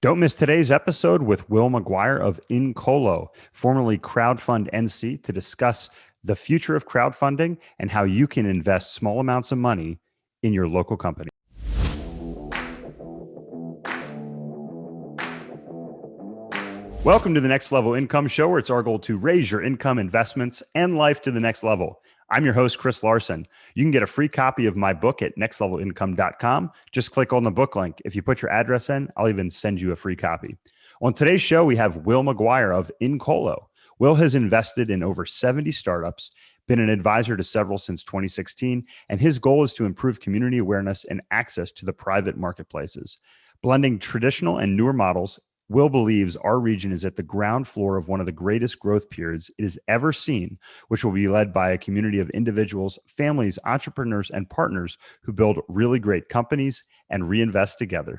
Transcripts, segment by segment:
Don't miss today's episode with Will McGuire of Incolo, formerly CrowdfundNC, to discuss the future of crowdfunding and how you can invest small amounts of money in your local company. Welcome to the Next Level Income Show, where it's our goal to raise your income, investments, and life to the next level. I'm your host, Chris Larsen. You can get a free copy of my book at nextlevelincome.com. Just click on the book link. If you put your address in, I'll even send you a free copy. On today's show, we have Will McGuire of Incolo. Will has invested in over 70 startups, been an advisor to several since 2016, and his goal is to improve community awareness and access to the private marketplaces. Blending traditional and newer models, Will believes our region is at the ground floor of one of the greatest growth periods it has ever seen, which will be led by a community of individuals, families, entrepreneurs, and partners who build really great companies and reinvest together.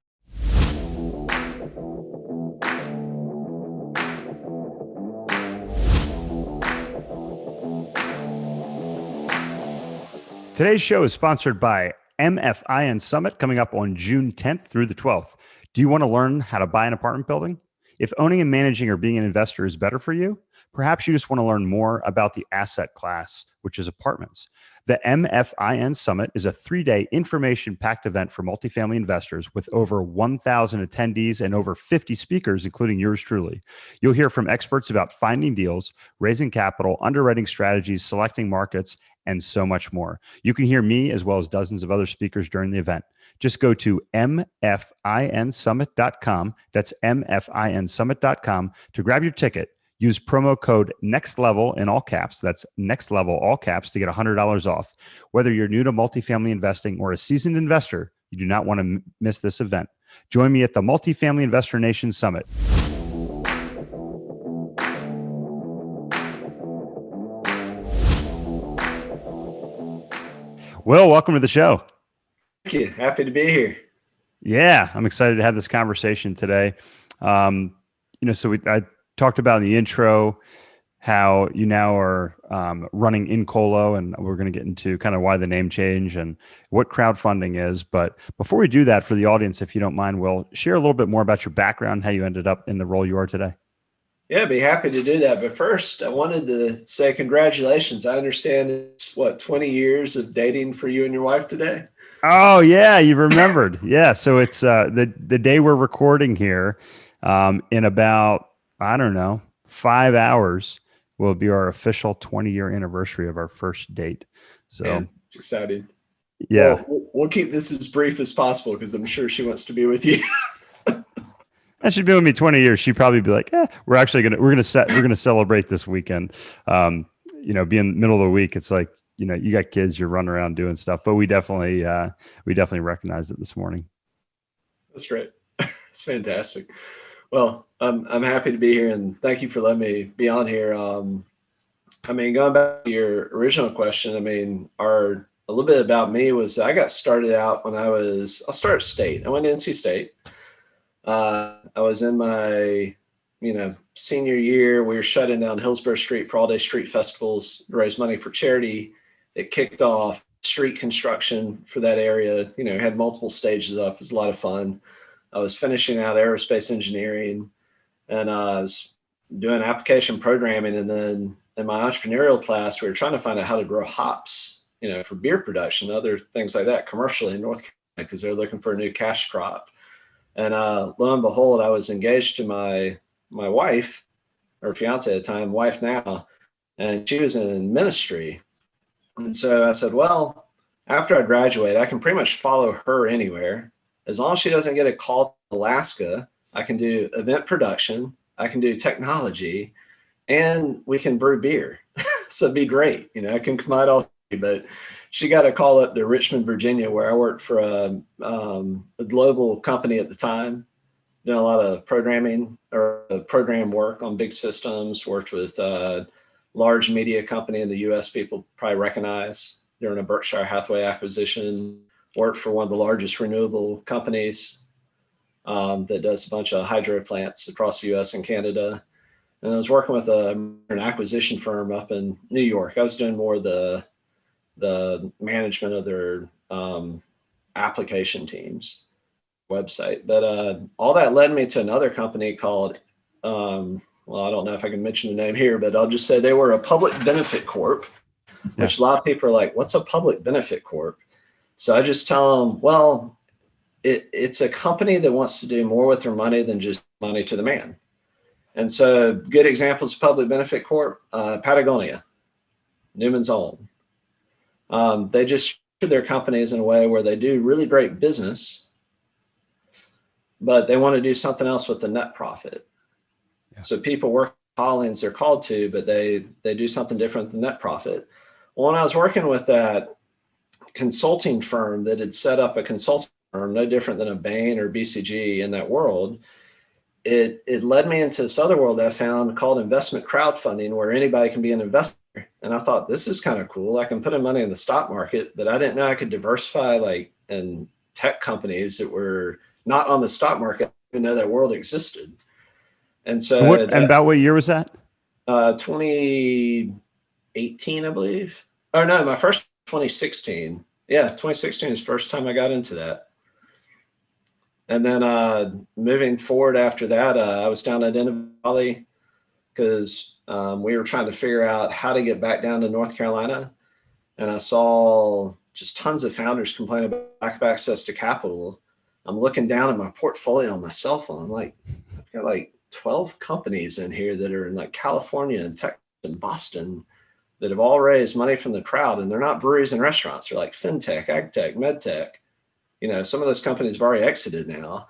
Today's show is sponsored by MFIN Summit, coming up on June 10th through the 12th. Do you want to learn how to buy an apartment building? If owning and managing or being an investor is better for you, perhaps you just want to learn more about the asset class, which is apartments. The MFIN Summit is a 3-day information-packed event for multifamily investors with over 1,000 attendees and over 50 speakers, including yours truly. You'll hear from experts about finding deals, raising capital, underwriting strategies, selecting markets, and so much more. You can hear me as well as dozens of other speakers during the event. Just go to mfinsummit.com. That's mfinsummit.com to grab your ticket. Use promo code NEXTLEVEL in all caps. That's NEXTLEVEL, all caps, to get $100 off. Whether you're new to multifamily investing or a seasoned investor, you do not want to miss this event. Join me at the Multifamily Investor Nation Summit. Will, welcome to the show. Thank you. Happy to be here. Yeah, I'm excited to have this conversation today. I talked about in the intro how you now are running Incolo, and we're going to get into kind of why the name change and what crowdfunding is. But before we do that, for the audience, if you don't mind, Will, share a little bit more about your background, how you ended up in the role you are today. Yeah, I'd be happy to do that. But first, I wanted to say congratulations. I understand it's 20 years of dating for you and your wife today? Oh, yeah, you remembered. Yeah, so it's the day we're recording here in about, I don't know, 5 hours will be our official 20-year anniversary of our first date. So man, it's exciting. Yeah. Well, we'll keep this as brief as possible because I'm sure she wants to be with you. And she'd be with me 20 years. She'd probably be like, we're gonna celebrate this weekend. Being middle of the week, it's like, you got kids, you're running around doing stuff, but we definitely recognized it this morning. That's great. It's fantastic. Well, I'm happy to be here, and thank you for letting me be on here. Going back to your original question, a little bit about me was I got started out when I'll start state. I went to NC State. I was in my, senior year. We were shutting down Hillsborough Street for all-day street festivals to raise money for charity. It kicked off street construction for that area. Had multiple stages up. It was a lot of fun. I was finishing out aerospace engineering, and I was doing application programming. And then in my entrepreneurial class, we were trying to find out how to grow hops, for beer production, other things like that commercially in North Carolina, because they're looking for a new cash crop. And lo and behold, I was engaged to my wife, or fiance at the time, wife now, and she was in ministry. And so I said, well, after I graduate, I can pretty much follow her anywhere. As long as she doesn't get a call to Alaska, I can do event production, I can do technology, and we can brew beer. So it'd be great. I can combine all three, but she got a call up to Richmond, Virginia, where I worked for a global company at the time, doing a lot of programming or program work on big systems, worked with a large media company in the US people probably recognize during a Berkshire Hathaway acquisition, worked for one of the largest renewable companies that does a bunch of hydro plants across the US and Canada. And I was working with an acquisition firm up in New York. I was doing more of the management of their application teams. website. But all that led me to another company called, well, I don't know if I can mention the name here, but I'll just say they were a public benefit corp, which a lot of people are like, what's a public benefit corp? So I just tell them, well, it's a company that wants to do more with their money than just money to the man. And so good examples of public benefit corp, Patagonia, Newman's Own. They just structure their companies in a way where they do really great business, but they want to do something else with the net profit. Yeah. So people work callings they're called to, but they do something different than net profit. Well, when I was working with that consulting firm that had set up a consulting firm, no different than a Bain or BCG in that world, it led me into this other world that I found called investment crowdfunding, where anybody can be an investor. And I thought, this is kind of cool. I can put in money in the stock market, but I didn't know I could diversify like in tech companies that were not on the stock market. I didn't know that world existed. And so and about what year was that? 2018, I believe. Oh no, my first 2016. Yeah, 2016 is the first time I got into that. And then moving forward after that, I was down at Innovative Valley because we were trying to figure out how to get back down to North Carolina. And I saw just tons of founders complain about lack of access to capital. I'm looking down at my portfolio on my cell phone. I'm like, I've got like 12 companies in here that are in like California and Texas and Boston that have all raised money from the crowd. And they're not breweries and restaurants. They're like fintech, agtech, medtech. You know, some of those companies have already exited now.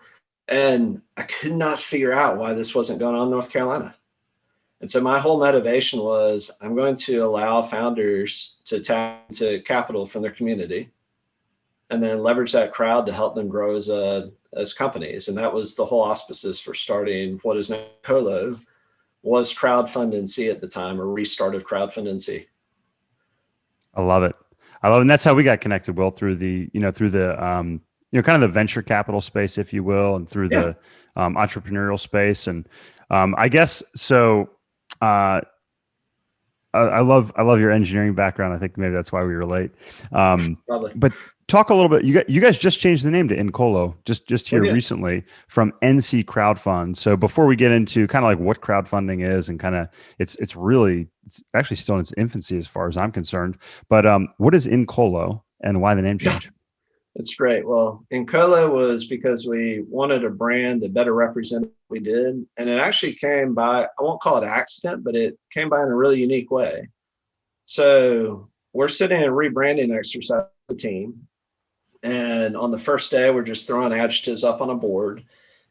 And I could not figure out why this wasn't going on in North Carolina. And so my whole motivation was, I'm going to allow founders to tap into capital from their community and then leverage that crowd to help them grow as companies. And that was the whole auspices for starting what is now Incolo, was CrowdfundNC at the time, or restart of CrowdfundNC. I love it. And that's how we got connected, Will, through the kind of the venture capital space, if you will, and through the entrepreneurial space. And I guess, so I love your engineering background. I think maybe that's why we relate. But talk a little bit, you guys just changed the name to Incolo just here recently from NC Crowdfund. So before we get into kind of like what crowdfunding is and kind of, it's actually still in its infancy as far as I'm concerned, but what is Incolo and why the name change? That's great. Well, Incolo was because we wanted a brand that better represented what we did. And it actually came by, I won't call it accident, but it came by in a really unique way. So we're sitting in a rebranding exercise with the team. And on the first day, we're just throwing adjectives up on a board.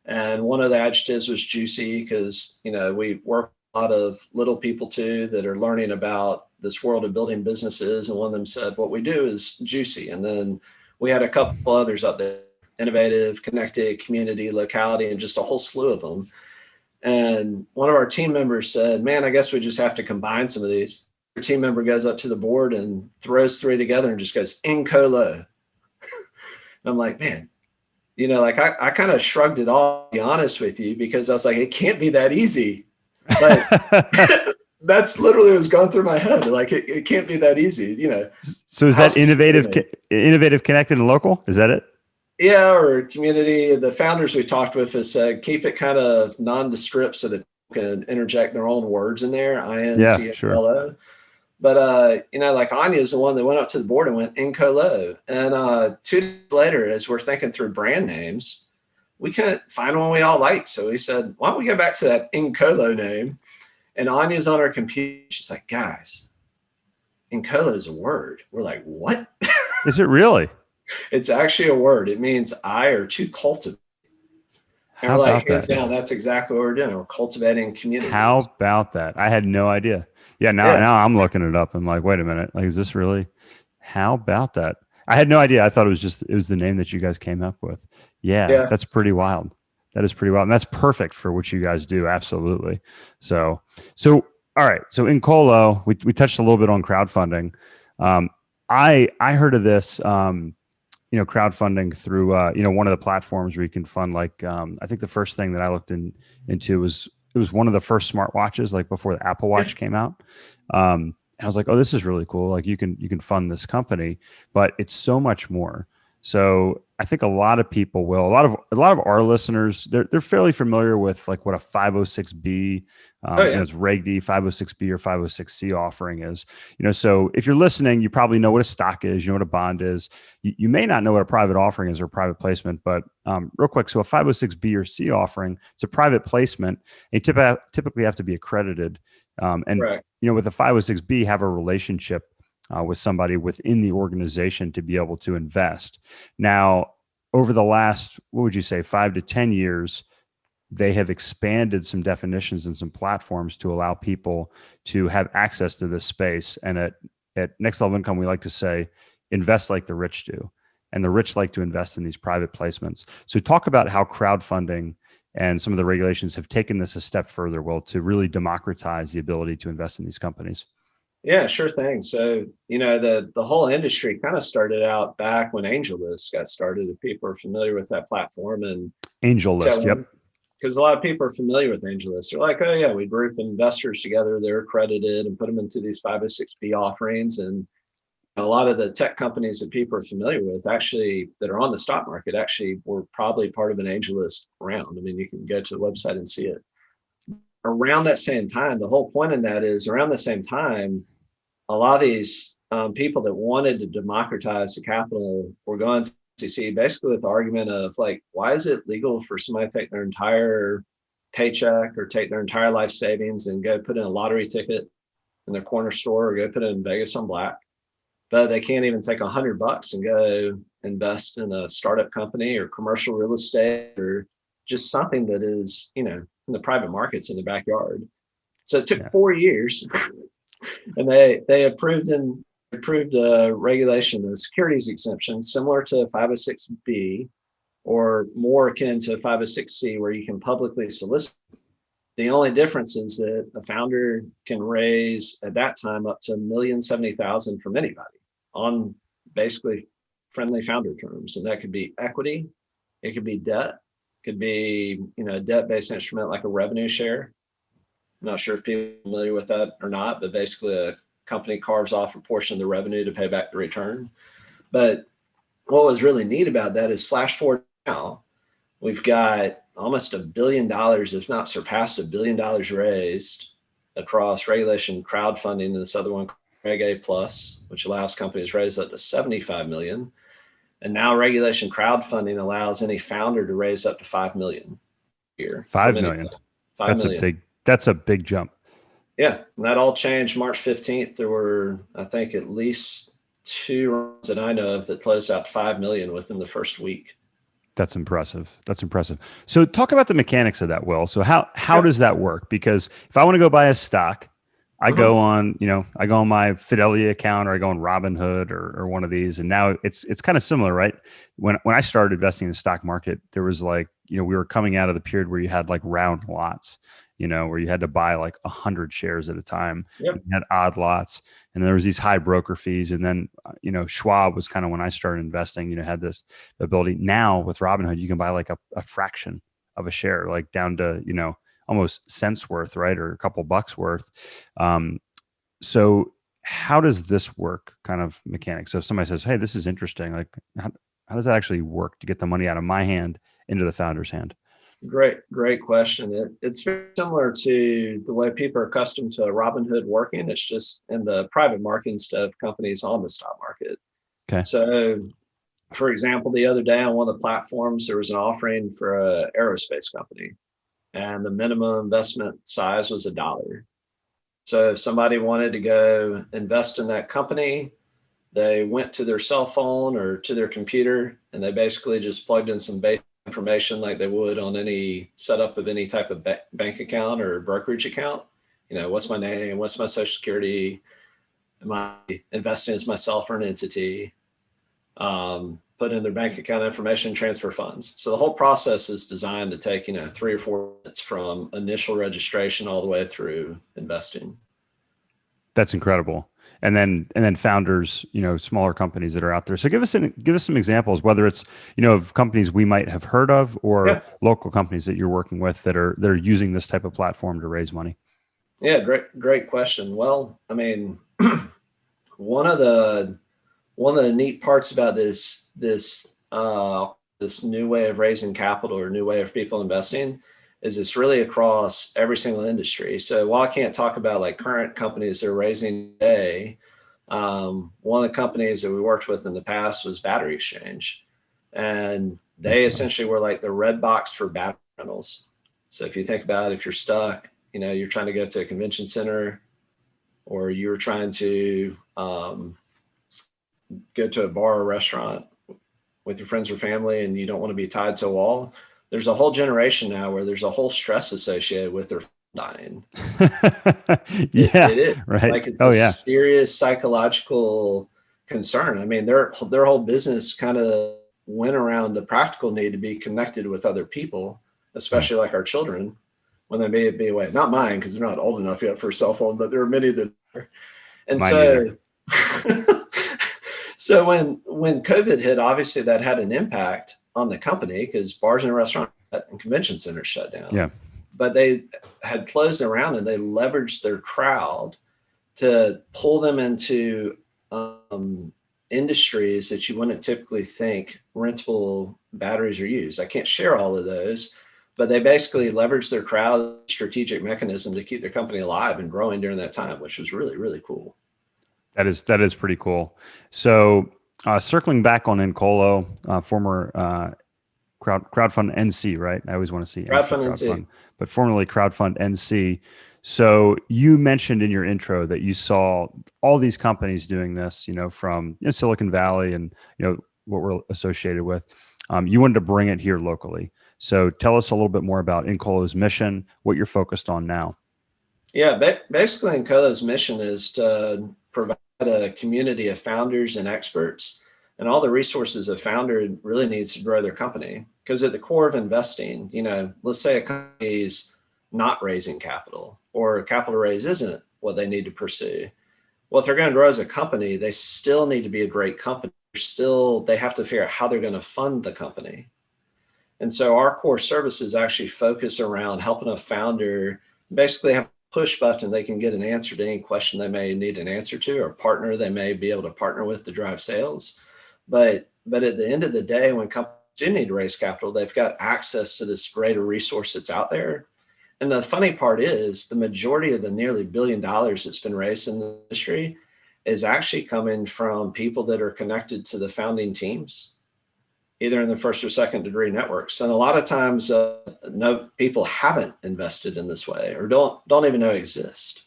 And one of the adjectives was juicy because, we work with a lot of little people too that are learning about this world of building businesses. And one of them said, what we do is juicy. And then we had a couple others up there, innovative, connected, community, locality, and just a whole slew of them. And one of our team members said, man, I guess we just have to combine some of these. Our team member goes up to the board and throws three together and just goes, Incolo. And I'm like, man, I kind of shrugged it off, to be honest with you, because I was like, it can't be that easy. But that's literally what was going through my head. Like, it can't be that easy, So is that innovative, connected, and local? Is that it? Yeah, or community. The founders we talked with has said, keep it kind of nondescript so that people can interject their own words in there. INCLO. Sure. But, like Anya is the one that went up to the board and went Incolo. And 2 days later, as we're thinking through brand names, we couldn't find one we all liked. So we said, why don't we go back to that Incolo name? And Anya's on her computer. She's like, guys, Incolo is a word. We're like, what? Is it really? It's actually a word. It means I or to cultivate. And we're like, hands down, that's exactly what we're doing. We're cultivating communities. How about that? I had no idea. Now I'm looking it up. I'm like, wait a minute. Like, is this really? How about that? I had no idea. I thought it was the name that you guys came up with. Yeah. That's pretty wild. That is pretty wild. And that's perfect for what you guys do. Absolutely. So all right. So Incolo, we touched a little bit on crowdfunding. I heard of this, crowdfunding through, one of the platforms where you can fund, like, I think the first thing that I looked into was, it was one of the first smartwatches, like before the Apple Watch came out. And I was like, oh, this is really cool. Like, you can fund this company, but it's so much more. So I think a lot of people will. A lot of our listeners, they're fairly familiar with like what a 506B, it's Reg D, 506B or 506C offering is. So if you're listening, you probably know what a stock is, you know what a bond is. You may not know what a private offering is or private placement, but real quick, so a 506B or C offering, it's a private placement. You typically have to be accredited, and Right. with a 506B, have a relationship with somebody within the organization to be able to invest. Now, over the last, what would you say, 5 to 10 years, they have expanded some definitions and some platforms to allow people to have access to this space. And at Next Level Income, we like to say, invest like the rich do. And the rich like to invest in these private placements. So talk about how crowdfunding and some of the regulations have taken this a step further, Will, to really democratize the ability to invest in these companies. Yeah, sure thing. So, the whole industry kind of started out back when AngelList got started. If people are familiar with that platform, and AngelList, yep. Because a lot of people are familiar with AngelList. They're like, oh yeah, we group investors together, they're accredited, and put them into these 506B offerings. And a lot of the tech companies that people are familiar with, actually, that are on the stock market, actually were probably part of an AngelList round. I mean, you can go to the website and see it. Around that same time, the whole point in that is around the same time, a lot of these people that wanted to democratize the capital were going to see basically with the argument of like, why is it legal for somebody to take their entire paycheck or take their entire life savings and go put in a lottery ticket in their corner store or go put it in Vegas on black, but they can't even take $100 and go invest in a startup company or commercial real estate or just something that is, in the private markets in the backyard. So it took 4 years and they approved a regulation, a securities exemption similar to 506B or more akin to 506C, where you can publicly solicit. The only difference is that a founder can raise at that time up to $1,070,000 from anybody on basically friendly founder terms. And that could be equity, it could be debt, could be, a debt-based instrument like a revenue share. I'm not sure if people are familiar with that or not, but basically a company carves off a portion of the revenue to pay back the return. But what was really neat about that is flash forward now, we've got almost $1 billion, if not surpassed $1 billion raised across regulation crowdfunding, and this other one, Reg A Plus, which allows companies to raise up to 75 million. And now regulation crowdfunding allows any founder to raise up to 5 million a year. 5 million. That's a big jump. Yeah. And that all changed March 15th. There were, I think, at least 2 rounds that I know of that closed out 5 million within the first week. That's impressive. So talk about the mechanics of that, Will. So how does that work? Because if I want to go buy a stock, I go on my Fidelity account, or I go on Robinhood or one of these. And now it's kind of similar, right? When I started investing in the stock market, there was like, we were coming out of the period where you had like round lots, where you had to buy like 100 shares at a time. Yep. You had odd lots, and there was these high broker fees. And then, Schwab was kind of when I started investing, had this ability. Now with Robinhood, you can buy like a fraction of a share, like down to, almost cents worth, right? Or a couple bucks worth. So how does this work kind of mechanics? So if somebody says, hey, this is interesting, like how does that actually work to get the money out of my hand into the founder's hand? Great question. It's very similar to the way people are accustomed to Robinhood working. It's just in the private market instead of companies on the stock market. Okay. So for example, the other day on one of the platforms, there was an offering for an aerospace company, and the minimum investment size was $1. So if somebody wanted to go invest in that company, they went to their cell phone or to their computer, and they basically just plugged in some basic information like they would on any setup of any type of bank account or brokerage account. What's my name? What's my social security? Am I investing as myself or an entity? Put in their bank account information, transfer funds. So the whole process is designed to take, 3 or 4 minutes from initial registration all the way through investing. That's incredible. And then founders, smaller companies that are out there. So give us some examples, whether it's, of companies we might have heard of or local companies that you're working with that are using this type of platform to raise money. Yeah, great question. Well, I mean, one of the neat parts about this this new way of raising capital or new way of people investing is it's really across every single industry. So while I can't talk about like current companies that are raising today, one of the companies that we worked with in the past was Battery Exchange, and they essentially were like the red box for battery rentals. So if you think about it, if you're stuck, you're trying to go to a convention center, or you're trying to go to a bar or restaurant with your friends or family and you don't want to be tied to a wall, there's a whole generation now where there's a whole stress associated with their dying. Yeah, it is right. like it's a serious psychological concern. I mean, their whole business kind of went around the practical need to be connected with other people, especially like our children when they may be away. Not mine, because they're not old enough yet for a cell phone, but there are many that are. And so so when COVID hit, obviously that had an impact on the company because bars and restaurants and convention centers shut down. Yeah. But they had closed around and they leveraged their crowd to pull them into industries that you wouldn't typically think rentable batteries are used. I can't share all of those, but they basically leveraged their crowd strategic mechanism to keep their company alive and growing during that time, which was really, really cool. That is pretty cool. So circling back on Incolo, former CrowdfundNC, right? I always want to see CrowdfundNC, but formerly CrowdfundNC. So you mentioned in your intro that you saw all these companies doing this, from Silicon Valley and what we're associated with. You wanted to bring it here locally. So tell us a little bit more about Incolo's mission, what you're focused on now. Yeah, basically Incolo's mission is to provide a community of founders and experts and all the resources a founder really needs to grow their company. Because at the core of investing, let's say a company is not raising capital or capital raise isn't what they need to pursue. Well, if they're going to grow as a company, they still need to be a great company. They have to figure out how they're going to fund the company. And so our core services actually focus around helping a founder basically have a push button. They can get an answer to any question they may need an answer to, or partner they may be able to partner with to drive sales. But at the end of the day, when companies do need to raise capital, they've got access to this greater resource that's out there. And the funny part is the majority of the nearly $1 billion that's been raised in the industry is actually coming from people that are connected to the founding teams, either in the first or second degree networks. And a lot of times no people haven't invested in this way or don't even know exist.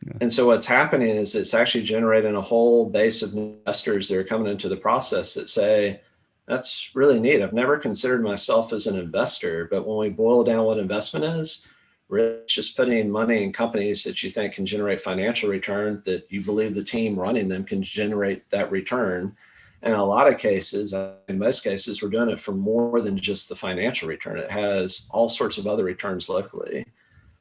Yeah. And so what's happening is it's actually generating a whole base of investors that are coming into the process that say, that's really neat. I've never considered myself as an investor, but when we boil down what investment is, really it's just putting money in companies that you think can generate financial return, that you believe the team running them can generate that return. And in a lot of cases, in most cases, we're doing it for more than just the financial return. It has all sorts of other returns locally.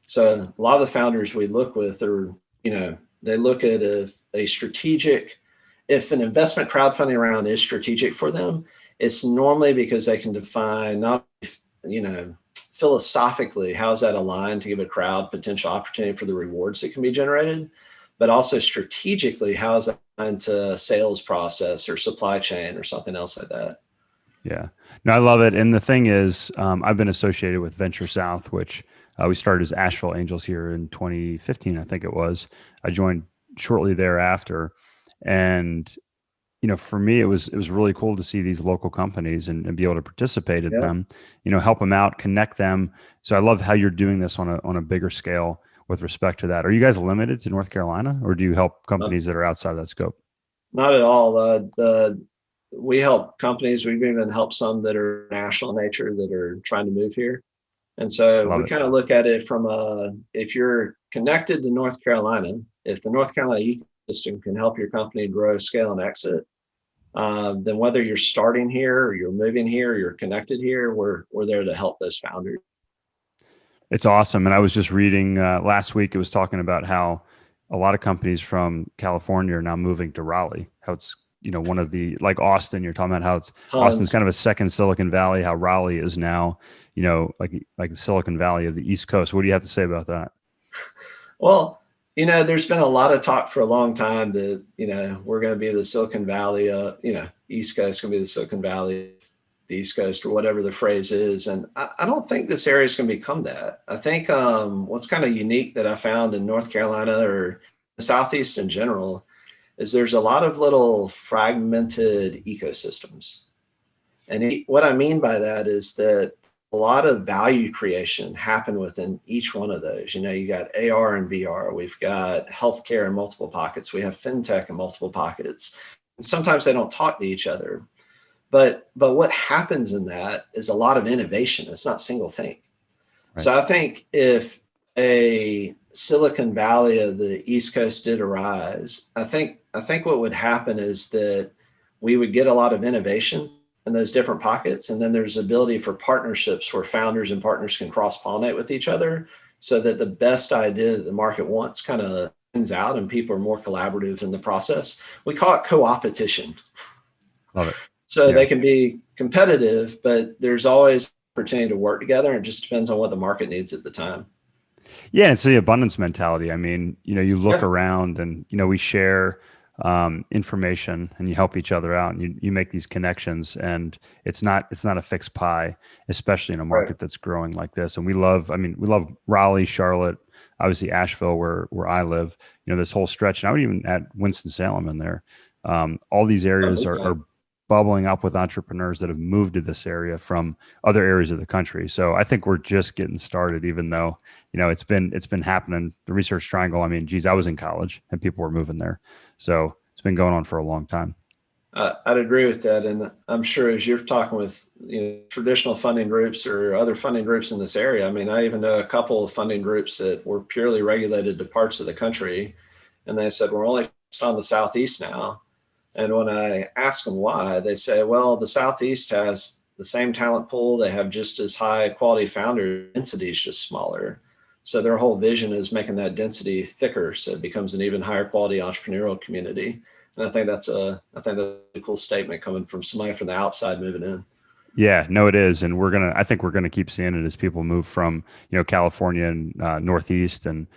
So a lot of the founders we look with are, they look at a strategic, if an investment crowdfunding round is strategic for them, it's normally because they can define not, philosophically, how is that aligned to give a crowd potential opportunity for the rewards that can be generated, but also strategically, how is that aligned to sales process or supply chain or something else like that. Yeah, no, I love it. And the thing is, I've been associated with Venture South, which we started as Asheville Angels here in 2015, I think it was. I joined shortly thereafter. And, for me, it was really cool to see these local companies and be able to participate in them, help them out, connect them. So I love how you're doing this on a bigger scale with respect to that. Are you guys limited to North Carolina, or do you help companies that are outside of that scope? Not at all. We help companies. We've even helped some that are national in nature that are trying to move here. And so we kind of look at it from if you're connected to North Carolina, if the North Carolina ecosystem can help your company grow, scale, and exit, then whether you're starting here or you're moving here or you're connected here, we're there to help those founders. It's awesome. And I was just reading last week, it was talking about how a lot of companies from California are now moving to Raleigh, how it's, one of the, like Austin, you're talking about how it's Austin's kind of a second Silicon Valley, how Raleigh is now, like the Silicon Valley of the East Coast. What do you have to say about that? Well, there's been a lot of talk for a long time that, we're going to be the Silicon Valley, East Coast going to be the Silicon Valley the East Coast or whatever the phrase is. And I don't think this area is going to become that. I think what's kind of unique that I found in North Carolina or the Southeast in general is there's a lot of little fragmented ecosystems. And what I mean by that is that a lot of value creation happen within each one of those. You know, you got AR and VR, we've got healthcare in multiple pockets, we have fintech in multiple pockets. And sometimes they don't talk to each other. But what happens in that is a lot of innovation. It's not single thing. Right. So I think if a Silicon Valley of the East Coast did arise, I think what would happen is that we would get a lot of innovation in those different pockets. And then there's ability for partnerships where founders and partners can cross-pollinate with each other so that the best idea that the market wants kind of wins out and people are more collaborative in the process. We call it co-opetition. Love it. So they can be competitive, but there's always opportunity to work together. It just depends on what the market needs at the time. Yeah, it's the abundance mentality. I mean, you know, you look around and, you know, we share information and you help each other out and you make these connections, and it's not a fixed pie, especially in a market that's growing like this. And we love Raleigh, Charlotte, obviously Asheville, where I live, you know, this whole stretch. And I would even add Winston-Salem in there. All these areas are bubbling up with entrepreneurs that have moved to this area from other areas of the country. So I think we're just getting started, even though, you know, it's been happening. The Research Triangle, I mean, geez, I was in college and people were moving there. So it's been going on for a long time. I'd agree with that. And I'm sure as you're talking with, you know, traditional funding groups or other funding groups in this area, I mean, I even know a couple of funding groups that were purely regulated to parts of the country. And they said, we're only focused on the Southeast now. And when I ask them why, they say, well, the Southeast has the same talent pool. They have just as high quality founder density, is just smaller. So their whole vision is making that density thicker, so it becomes an even higher quality entrepreneurial community. And I think that's a cool statement coming from somebody from the outside moving in. Yeah, no, it is. And I think we're going to keep seeing it as people move from, you know, California and Northeast. And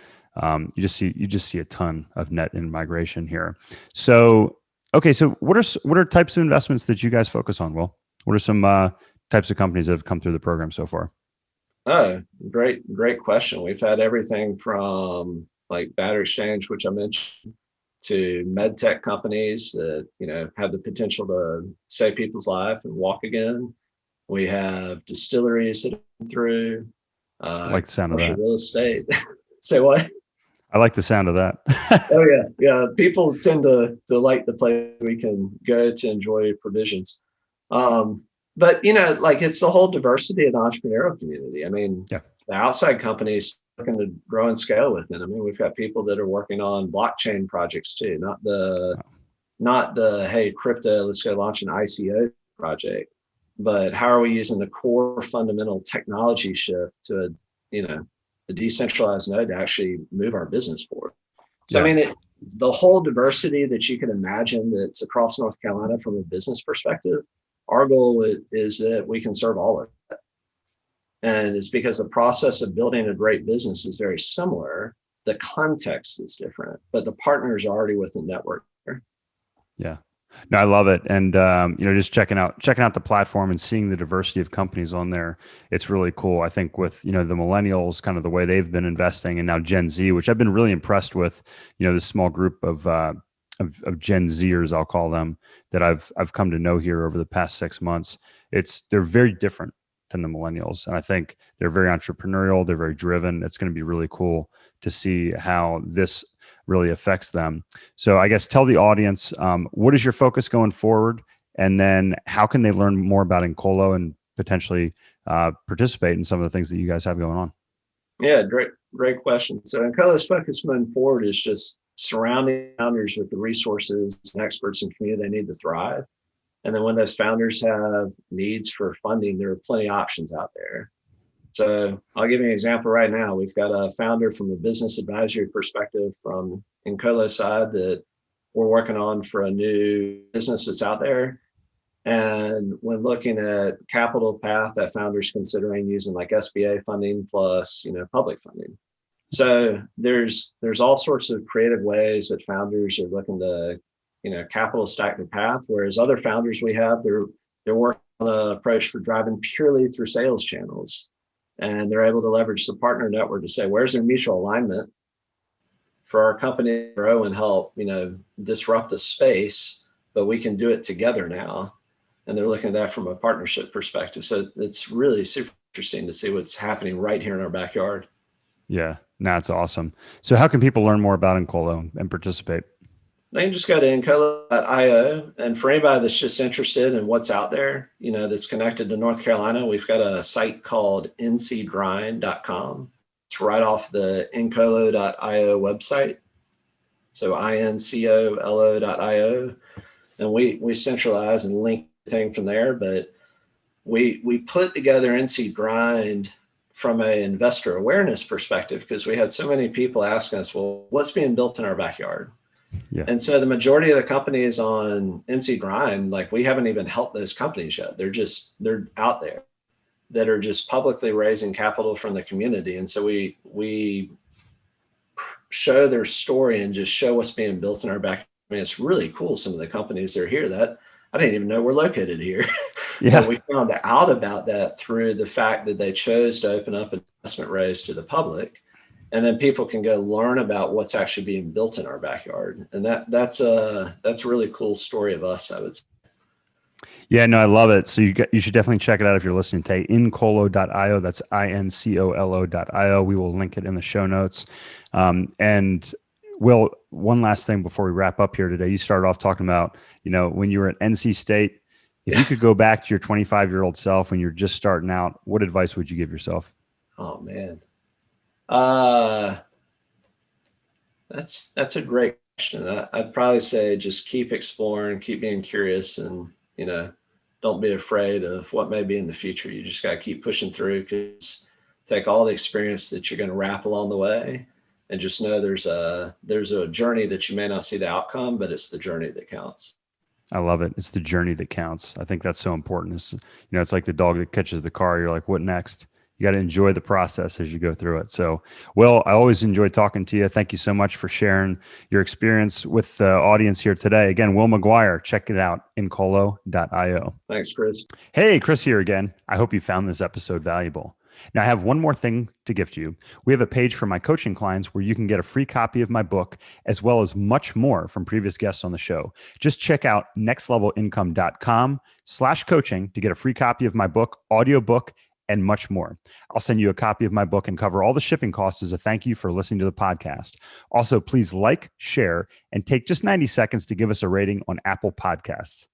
you just see a ton of net in migration here. So, okay, so what are types of investments that you guys focus on, Will? What are some types of companies that have come through the program so far? Oh, great question. We've had everything from like battery exchange, which I mentioned, to med tech companies that, you know, have the potential to save people's life and walk again. We have distilleries that come through. I like the sound of that. Real estate. Say what? I like the sound of that. Oh yeah. People tend to like the place we can go to enjoy provisions. But, you know, like it's the whole diversity of the entrepreneurial community. I mean, the outside companies looking to grow and scale within. I mean, we've got people that are working on blockchain projects too, not the hey, crypto, let's go launch an ICO project, but how are we using the core fundamental technology shift to, you know, the decentralized node to actually move our business forward. So, I mean, the whole diversity that you can imagine that's across North Carolina from a business perspective, our goal is that we can serve all of that. And it's because the process of building a great business is very similar. The context is different, but the partners are already with the network. Yeah. No, I love it. And, you know, just checking out the platform and seeing the diversity of companies on there, it's really cool. I think with, you know, the millennials, kind of the way they've been investing, and now Gen Z, which I've been really impressed with, you know, this small group of Gen Zers, I'll call them, that I've come to know here over the past 6 months. They're very different than the millennials. And I think they're very entrepreneurial. They're very driven. It's going to be really cool to see how this really affects them. So I guess tell the audience, what is your focus going forward? And then how can they learn more about Incolo and potentially participate in some of the things that you guys have going on? Yeah, great question. So Incolo's focus moving forward is just surrounding founders with the resources and experts and community they need to thrive. And then when those founders have needs for funding, there are plenty of options out there. So I'll give you an example right now. We've got a founder from a business advisory perspective from Incolo side that we're working on for a new business that's out there. And when looking at capital path, that founder's considering using like SBA funding plus, you know, public funding. So there's all sorts of creative ways that founders are looking to, you know, capital stack the path, whereas other founders we have, they're working on approach for driving purely through sales channels. And they're able to leverage the partner network to say, where's their mutual alignment for our company to grow and help, disrupt a space, but we can do it together now. And they're looking at that from a partnership perspective. So it's really super interesting to see what's happening right here in our backyard. Yeah, no, it's awesome. So how can people learn more about Incolo and participate? They can just go to Incolo.io. And for anybody that's just interested in what's out there, that's connected to North Carolina, we've got a site called ncgrind.com. It's right off the Incolo.io website. So incolo.io. And we centralize and link everything from there. But we put together NC Grind from an investor awareness perspective, because we had so many people asking us, well, what's being built in our backyard? Yeah. And so the majority of the companies on NC Grind, like, we haven't even helped those companies yet. They're out there that are just publicly raising capital from the community. And so we show their story and just show what's being built in our backyard. I mean, it's really cool. Some of the companies that are here that I didn't even know were located here. Yeah. But we found out about that through the fact that they chose to open up an investment raise to the public. And then people can go learn about what's actually being built in our backyard. And that's a really cool story of us, I would say. Yeah, no, I love it. So you should definitely check it out if you're listening today. Incolo.io. That's INCOLO.io. We will link it in the show notes. And Will, one last thing before we wrap up here today. You started off talking about, when you were at NC State, if you could go back to your 25-year-old self when you're just starting out, what advice would you give yourself? Oh, man. That's a great question. I'd probably say just keep exploring, keep being curious, and, don't be afraid of what may be in the future. You just got to keep pushing through, because take all the experience that you're going to wrap along the way, and just know there's a journey that you may not see the outcome, but it's the journey that counts. I love it. It's the journey that counts. I think that's so important. It's like the dog that catches the car. You're like, what next? You got to enjoy the process as you go through it. So, Will, I always enjoy talking to you. Thank you so much for sharing your experience with the audience here today. Again, Will McGuire, check it out, incolo.io. Thanks, Chris. Hey, Chris here again. I hope you found this episode valuable. Now, I have one more thing to gift you. We have a page for my coaching clients where you can get a free copy of my book, as well as much more from previous guests on the show. Just check out nextlevelincome.com/coaching to get a free copy of my book, audiobook, and much more. I'll send you a copy of my book and cover all the shipping costs as a thank you for listening to the podcast. Also, please like, share, and take just 90 seconds to give us a rating on Apple Podcasts.